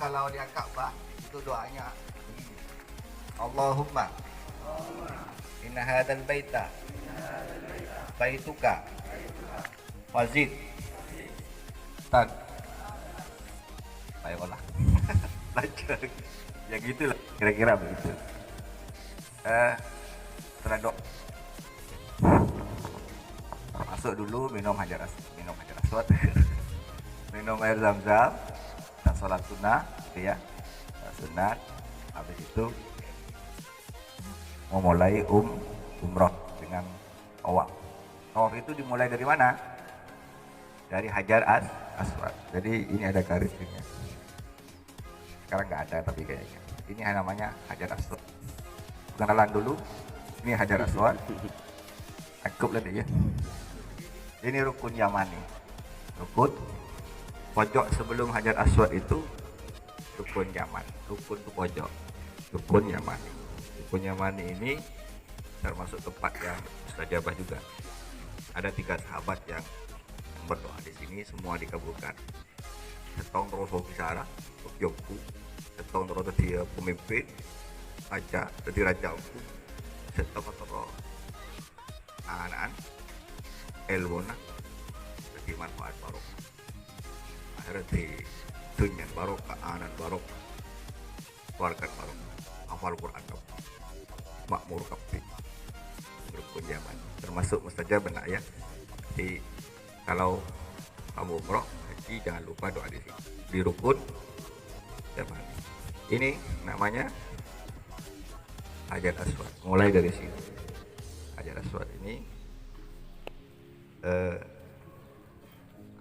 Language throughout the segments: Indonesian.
kalau dia Ka'bah itu doanya Allahumma inna hadzal baita baituka wazid tan ayolah lanjut ya gitulah kira-kira begitu. Setelah masuk dulu minum hajar aswad minum air zam-zam dan sholat sunnah gitu ya, sholat sunat. Habis itu memulai umroh dengan tawaf. Tawaf itu dimulai dari mana? Dari hajar aswad. Jadi ini ada garisnya, sekarang nggak ada tapi kayaknya ini namanya hajar aswad. Kenalan dulu, ini hajar aswad cukup lah ya. Ini rukun Yamani, rukun pojok sebelum hajar aswad itu rukun Yaman, rukun itu pojok, rukun Yamani. Rukun Yamani ini termasuk tempat yang mustajabah juga. Ada 3 sahabat yang berdoa di sini, semua dikabulkan. Setong terus bicara, Yogyakarta, setong terus dia pemimpin, raja aku, setong terus anak elwona jadi manfaat barokah akhirnya di dunia barokah anan barokah keluarga barokah hafal Quran makmur kabeh rukun zaman termasuk mustajab benak ya. Jadi kalau kamu umroh haji jangan lupa doa di sini di rukun zaman. Ini namanya hajar aswad. Mulai dari sini hajar aswad ini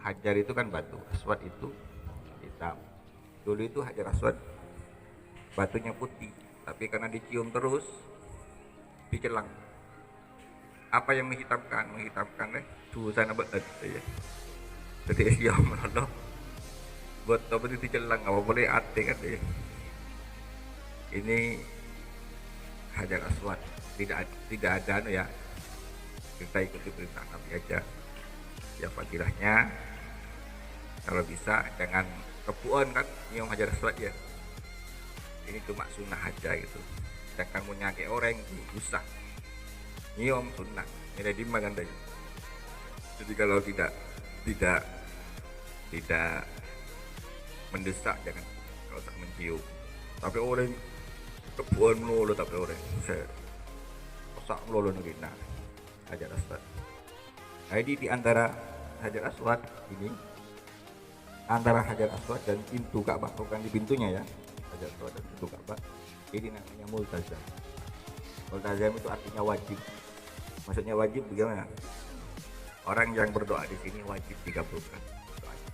hajar itu kan batu, aswad itu hitam. Dulu itu hajar aswad batunya putih, tapi karena dicium terus dicelang. Apa yang menghitamkan? Menghitamkan susana banget ya. Jadi ya menolong buat apa itu dicelang, apa boleh ate kan ya. Ini hajar aswad tidak ada ya. Kita ikuti perintah Nabi aja ya, fadilahnya kalau bisa jangan kepuan kan nyium hajar aswad ya, ini cuma sunnah aja gitu. Jangan kamu nyake orang usah nyium sunnah ini dimakan tadi. Jadi kalau tidak mendesak jangan, kalau tak mencium. Tapi orang kepuan melulu, tapi orang saya kosak melulu negina hajar aswad. Jadi di antara hajar aswad ini, antara hajar aswad dan pintu Ka'bah, bukan di pintunya ya, hajar aswad dan pintu Ka'bah, ini namanya multazam. Multazam itu artinya wajib. Maksudnya wajib bagaimana? Orang yang berdoa di sini wajib dikabulkan doanya.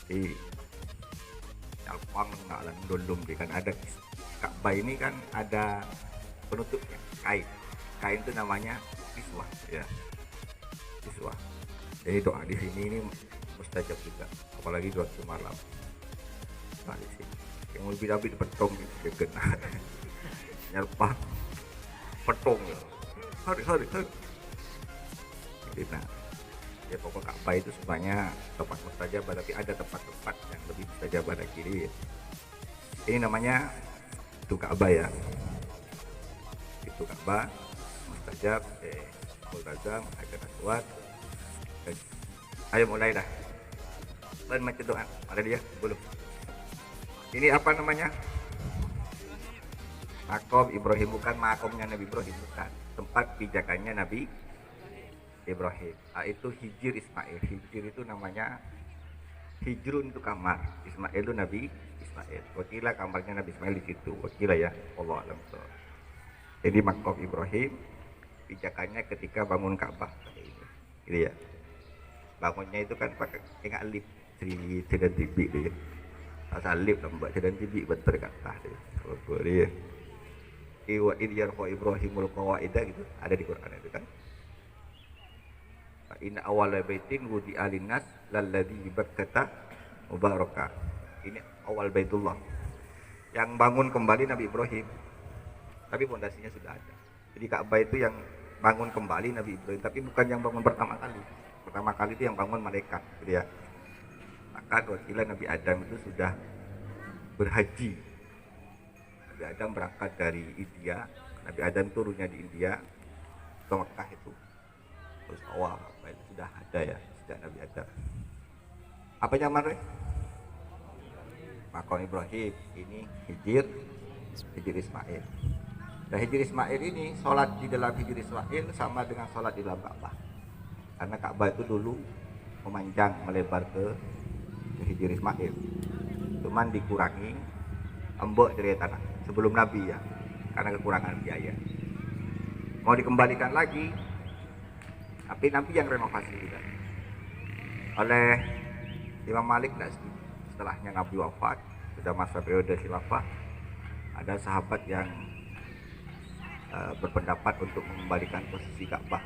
Di Alpang ngalan dolum kan ada Ka'bah ini kan ada penutupnya, kain itu namanya kiswah ya, kiswah. Jadi doa di sini ini mustajab juga, apalagi doa malam. Nah di sini yang lebih David petong gitu kena nyerpah petong ya. Hari. Jadi nah ya pokok Ka'bah itu semuanya tempat mustajabah, tapi ada tempat-tempat yang lebih mustajabah lagi. Ini namanya itu Ka'bah ya, itu Ka'bah mustajab, multazam, hajar aswad. Ayo mulai dah. Dan macam doa. Ada dia belum? Ini apa namanya? Makom Ibrahim, bukan makomnya Nabi Ibrahim, bukan. Tempat pijakannya Nabi Ibrahim. Itu Hijir Ismail. Hijir itu namanya Hijrun itu kamar. Ismail itu Nabi Ismail. Wakilah kamarnya Nabi Ismail di situ. Wakilah ya. Allah alam. Jadi makom Ibrahim pijakannya ketika bangun Ka'bah gitu ya. Bangunnya itu kan pakai ingat lip dan tibik dia. Asal lip tambah dan tibik bentar kata dia. Kalau dia Iwa idyarfa Ibrahimul qawaida gitu ada di Quran itu kan. Inna awwala baitin wudi'a linnas lalladzi bi Bakkah mubarakah. Ini awal Baitullah. Yang bangun kembali Nabi Ibrahim. Tapi fondasinya sudah ada. Jadi Ka'bah itu yang bangun kembali Nabi Ibrahim, tapi bukan yang bangun pertama kali. Pertama kali itu yang bangun malaikat, gitu ya. Maka wakilah Nabi Adam itu sudah berhaji. Nabi Adam berangkat dari India, Nabi Adam turunnya di India ke Mekah itu. Terus awal apa itu sudah ada ya sejak Nabi Adam. Apa zaman Rey? Makam Ibrahim, ini Hijir Ismail. Dan Hijir Ismail ini sholat di dalam Hijir Ismail sama dengan sholat di dalam Ka'bah. Karena Ka'bah itu dulu memanjang melebar ke Hijir Ismail. Cuman dikurangi embok dari tanah sebelum Nabi ya, karena kekurangan biaya. Mau dikembalikan lagi, tapi Nabi yang renovasi juga. Oleh Imam Malik tidak setuju. Setelahnya Nabi wafat, sudah masa periode khilafah, ada sahabat yang berpendapat untuk mengembalikan posisi Ka'bah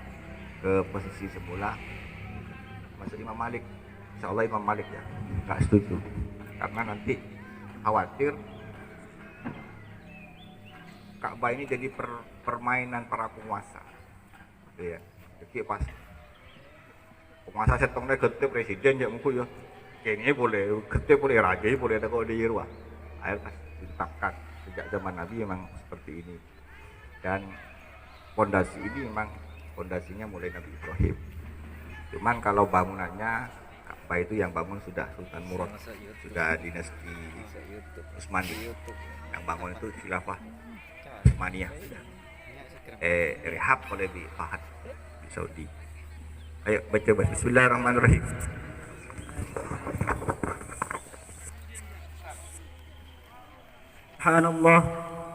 ke posisi semula. Maksud Imam Malik, insya Allah Imam Malik ya nggak setuju, karena nanti khawatir Ka'bah ini jadi permainan para penguasa, gitu ya. Jadi pas penguasa setongnya gede presiden ya mungkin ya, ini boleh gede boleh raja boleh ada kau di Irwa. Akhirnya ditetapkan sejak zaman Nabi memang seperti ini. Dan fondasi ini memang fondasinya mulai Nabi Ibrahim. Cuman kalau bangunannya Ka'bah itu yang bangun sudah Sultan Murad, sudah dinasti Utsmani. Yang bangun itu khilafah Utsmaniyah sudah. Rehab oleh di Fahad di Saudi. Ayo baca Bismillahirrahmanirrahim. Subhanallah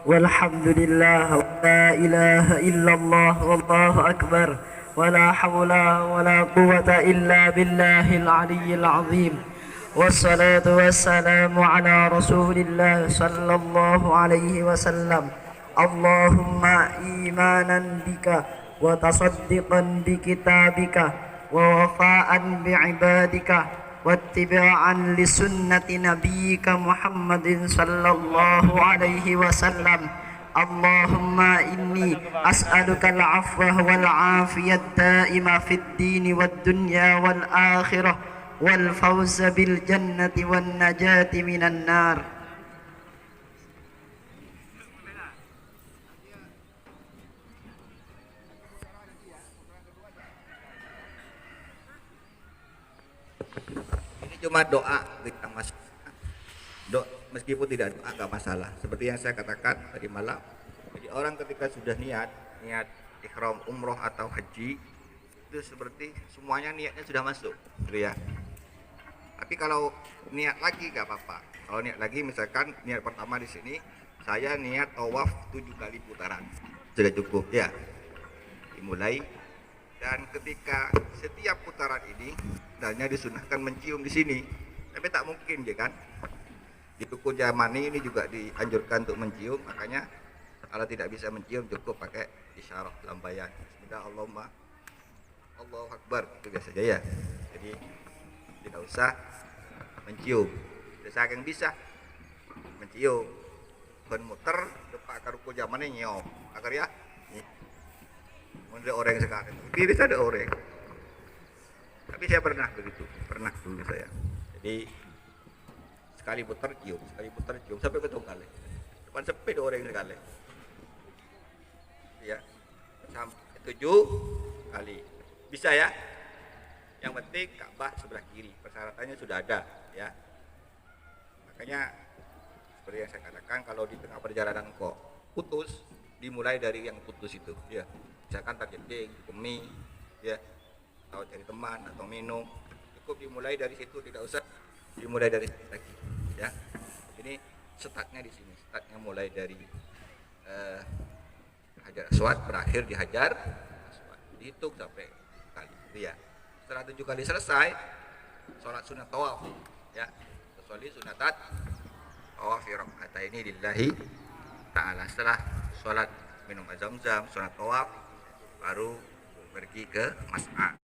walhamdulillah wa la ilaha illallah wallahu akbar wa la hawla wa la quwwata illa billahil aliyyil azim. Wassalatu wassalamu ala rasulillah sallallahu alaihi wasallam. Allahumma imanan bika wa tasaddiqan bi kitabika wa wafa'an bi ibadika wattiba'an li sunnati nabiyyika Muhammadin sallallahu alaihi wasallam. Allahumma inni as'aluka al-'afwa wal 'afiyat da'ima fid dini wad dunya wal akhirah wal fawza bil jannati wan najati minan nar. Cuma doa kita meskipun tidak doa nggak masalah. Seperti yang saya katakan tadi malam, jadi orang ketika sudah niat ihram umroh atau haji itu seperti semuanya niatnya sudah masuk, gitu ya. Tapi kalau niat lagi nggak apa-apa. Kalau niat lagi, misalkan niat pertama di sini saya niat tawaf 7 kali putaran, sudah cukup ya. Dimulai. Dan ketika setiap putaran ini, sebenarnya disunahkan mencium di sini, tapi tak mungkin ya kan. Di Tuku Jamani ini juga dianjurkan untuk mencium, makanya kalau tidak bisa mencium cukup pakai isyarat lambaian. Bismillah Allahumma Allahu Akbar, itu biasa saja ya. Jadi tidak usah mencium. Saking bisa mencium, ben muter depak ke Tuku Jamani nyium, agar ya. Ada orang sekarang, diri saya ada orang. Tapi saya pernah begitu, pernah dulu saya. Jadi sekali putar cium sampai betul kali. Depan sepi ada orang sekali. Ya, sampai 7 kali. Bisa ya? Yang penting Ka'bah sebelah kiri. Persyaratannya sudah ada, ya. Makanya seperti yang saya katakan, kalau di tengah perjalanan kok putus, dimulai dari yang putus itu, ya. Misalkan targeting, kemi, ya, atau cari teman atau minum, cukup dimulai dari situ, tidak usah dimulai dari lagi, ya. Ini startnya di sini, startnya mulai dari Hajar Aswad, berakhir di Hajar Aswad, dihitung sampai kali, ya. Setelah 7 kali selesai, sholat sunat tawaf, ya, kecuali sunatat tawaf rakaataini lillahi ta'ala. Setelah sholat minum zam-zam, sunat tawaf, baru pergi ke mas'ah.